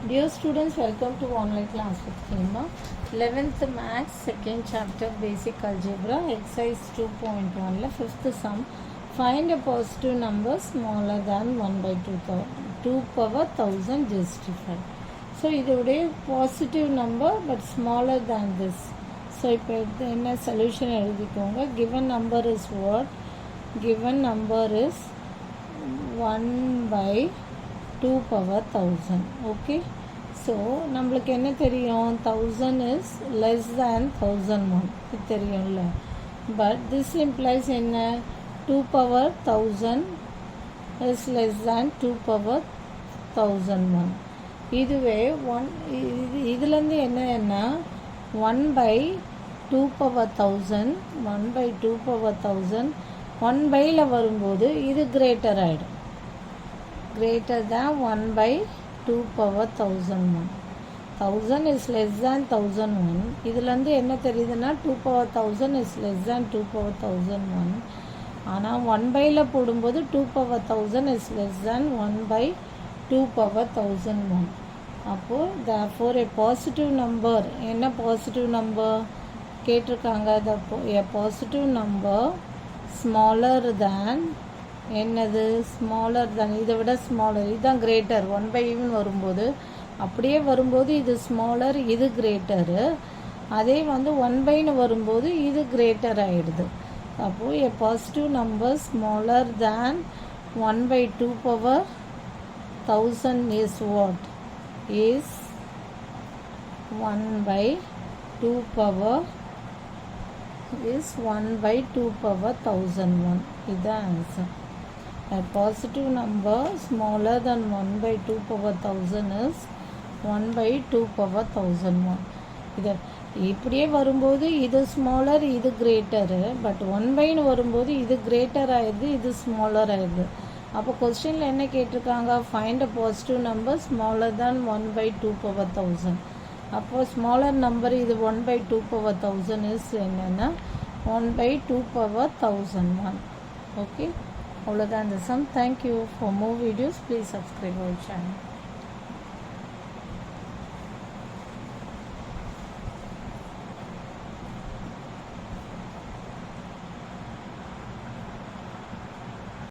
Dear students, welcome to online class with Hema. 11th Maths, 2nd chapter, Basic Algebra, exercise 2.1, 5th sum. Find a positive number smaller than 1 by 2 power 1000 justify. So, இதோடைய positive number but smaller than this. So, இப்போ என்ன solution எழுதிக்கோங்க. Given number is what? Given number is 1 by 2 power 1000. Okay. So, நம்மளுக்கு என்ன தெரியும்? 1000 is less than 1001. இது தெரியும்ல. But this implies என்ன? 2 power 1000 is less than 2 power 1001. இதுவே இதுலேருந்து என்னன்னா 1 by 2 power 1000 1 by 2 power 1000 1 byல வரும்போது இது greater ஆயிடும். Greater than 1 by 2 power 1001. 1000 is less than 1001. இதுலேருந்து என்ன தெரியுதுன்னா 2 power 1000 is less than 2 power 1001. ஆனால் 1 byல போடும்போது 2 power 1000 is less than 1 by 2 power 1001. அப்போது therefore a positive number, என்ன positive number கேட்டிருக்காங்க, a positive number smaller than என்னது smaller than இதை விட smaller, இதுதான் greater 1 by even வரும்போது அப்படியே வரும்போது இது smaller இது greater, அதே 1 byன்னு வரும்போது இது greater ஆகிடுது. அப்போது a positive number smaller than 1 by 2 power 1000 is what? Is 1 by 2 power is 1 by 2 power 1001. Is the answer. A positive number smaller than 1 by 2 power 1000 is 1 by 2 power 1001. இது இப்படியே வரும்போது இது ஸ்மாலர் இது கிரேட்டரு, பட் 1 பைன்னு வரும்போது இது greater ஆயிடுது இது smaller ஆயிடுது. அப்போ கொஸ்டினில் என்ன கேட்டிருக்காங்க, find a positive number smaller than 1 by 2 power 1000. அப்போது ஸ்மாலர் நம்பர் இது 1 by 2 power 1000 இஸ் என்னென்னா 1 by 2 power 1001. ஓகே, அவ்வளோதான் இந்த sum. Thank you. For more videos please subscribe our channel.